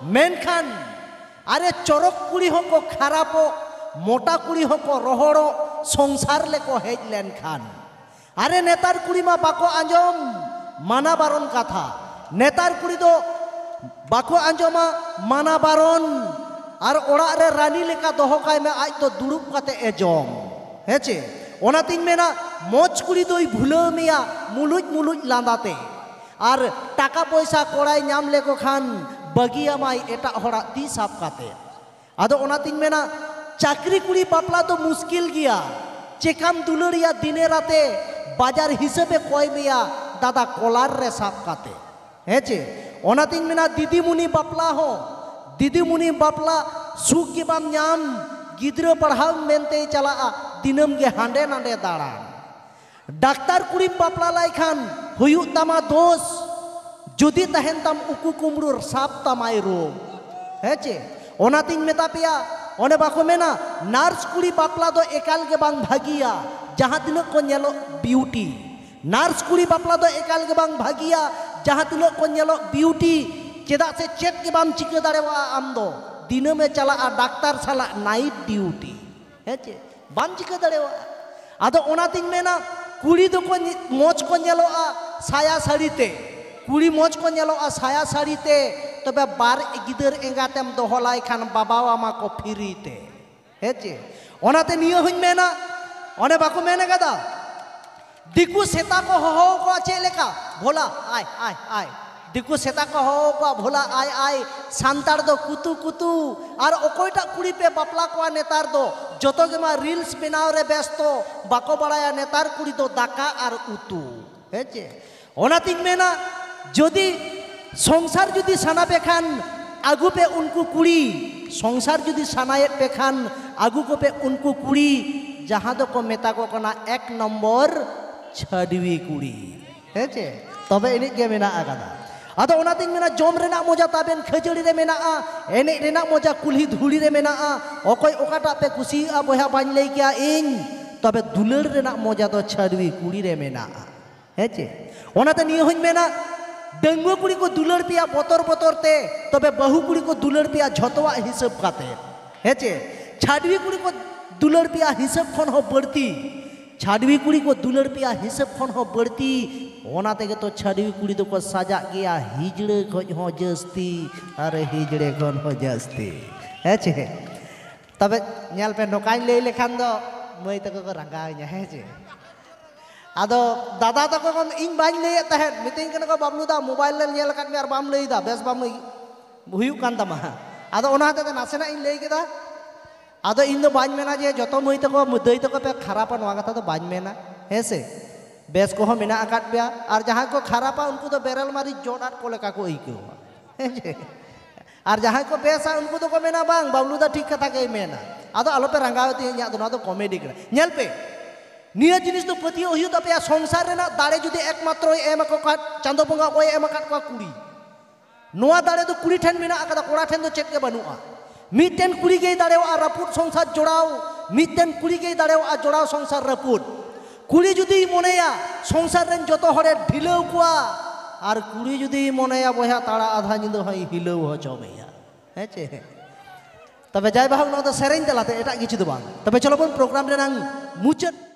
मेनखान अरे चरक कुड़ी हको खराबो मोटा कुड़ी हको रोहड़ो संसार लेको हेज लेनखान अरे नेतार कुड़ी मा बाको आंजम माना बारन कथा नेतार कुड़ी दो बाको आंजमा माना बारन और ओड़ा रे रानी लेका दोहकाय में आज तो दुड़ुब काते एजम हेचे ओनातिन मेना मोज कुड़ी दोई भूलो मिया मुलुज मुलुज लांदाते और टाका पैसा कोड़ाई नाम लेको खान बगिया माई एटा होड़ा ती साफ काते आदो ओनातिन मेना चाकरी कुड़ी बापला तो मुश्किल गया चेकाम दुलड़िया दिने राते बाजार हिसाबे कोई मिया दादा कोलार रे साफ काते हेचे ओनातिन मेना दीदी मुनी बापला हो दीदी मुनी बापला सुख के बाम नाम गिद्रो पढ़ाव मेनते चला दिनम के हांडे नांडे दाड़ा डाक्तार कुड़ी बापला लाइखान हुयु तमा दोष जुदी तहन तम उकु कुमरुर साप तमाय रो हेचे ओनातिन मेता पिया ओने बाको मेना नार्स कुड़ी बापला दो एकाल के बांग भागिया जहां तिनो को नेलो ब्यूटी नार्स कुड़ी बापला दो एकाल के बांग भागिया जहां तिनो को नेलो ब्यूटी चेदा से चेक के बाम चिके दाड़ेवा आम दो दिन में चला डाक्तार साला नाइट ड्यूटी हेचे बाम चिके दाड़ेवा आदो ओनातिन मेना कुड़ी दो को मोच को नेलो साया साड़ीते कुड़ी मोच को नेलो साया साड़ीते तबे बार गिदर एंगातेम दोहलाई खान बाबावा मा को फिरीते हेचे ओनाते नियो हुन मेना ओने बाको मेने कदा दिकु सेता को हो को चेलेका भोला आय आय आय दिकु सेता को हो को भोला आय आय सांतार दो कुतु कुतु और ओकोयटा कुड़ी पे बापला को नेतार दो जतो के मा रील्स बनाव रे बेस्तो बाको बड़ाया नेतार कुड़ी दो दाका और उतु हेचे ओनातिन मेना जदि संसार जुदी साना पेखान आगु पे उनको कुड़ी संसार जुदी सानाए पेखान आगु को पे उनको कुड़ी जहां दो को मेता को कना एक नंबर छडवी कुड़ी हेचे तबे एने के मेना आगादा आदो ओनातिन मेना जम रेना मजा ताबेन खजड़ी रे मेना एने रेना मजा कुल्ही धुली रे मेना ओकोय ओकाटा पे खुशी बया बाñ लई किया इन तबे दुलड़ रेना मजा दो छडवी कुड़ी रे मेना हेचे ओनाते नियो हुñ मेना डंगुआ कुड़ी को दुलड़ पिया बतर बतर ते तबे बहु कुड़ी को दुलड़ पिया झतवा हिसाब काते हेचे छाडवी कुड़ी को दुलड़ पिया हिसाब खन हो बढ़ती छाडवी कुड़ी को दुलड़ पिया हिसाब खन हो बढ़ती ओना तेगे तो छाडवी कुड़ी दो को साजा गया हिजड़े खन हो जस्ती अरे हिजड़े खन हो जस्ती हेचे तबे नेल पे नोकाई ले लेखान दो मई तक को रंगाया हेचे आदो दादा तक को इन बाñ ले तहत मिटिंग कन को बाबलू दा मोबाइल ले नेल काट में बाम ले दा बेस बाम हुयु कान तमा आदो ओना ते नासेना इन ले केदा आदो इन दो बाñ मेना जे जतो मई तक मुदई तक पे खरापा नवा कथा तो बाñ मेना हेसे बेस को मेना आकाट पे और जहां को खरापा उनको तो बेरल मारी जोड़ाट को लेका को इकवा हेजे और जहां को बेसा उनको तो को मेना बांग बाबलू दा ठीक कथा के मेना आदो आलो पे रंगावती nya तो ना तो कॉमेडी कर नेल पे निया जिनिस तो पति हो तपे संसार रेना दाड़े जुदी एकमात्र एम को चांदो बंगा को एम को कुड़ी नोआ दाड़े तो कुड़ी ठेन मेना आकदा कोड़ा ठेन तो चेक के बनुआ मिटेन कुड़ी के दाड़ेवा रपुट संसार जोड़ाओ मिटेन कुड़ी के दाड़ेवा जोड़ाओ संसार रपुट कुड़ी जुदी मनेया संसार रेन जतो हरे ढिलौ कुआ और कुड़ी जुदी मनेया बया ताड़ा आधा निदो हई हिलौ हो चमेया हेचे तबे जाय बाहु न तो सेरेन तलाते एटा किछु दो बांग तबे चलो बन प्रोग्राम रे नांग मुचाद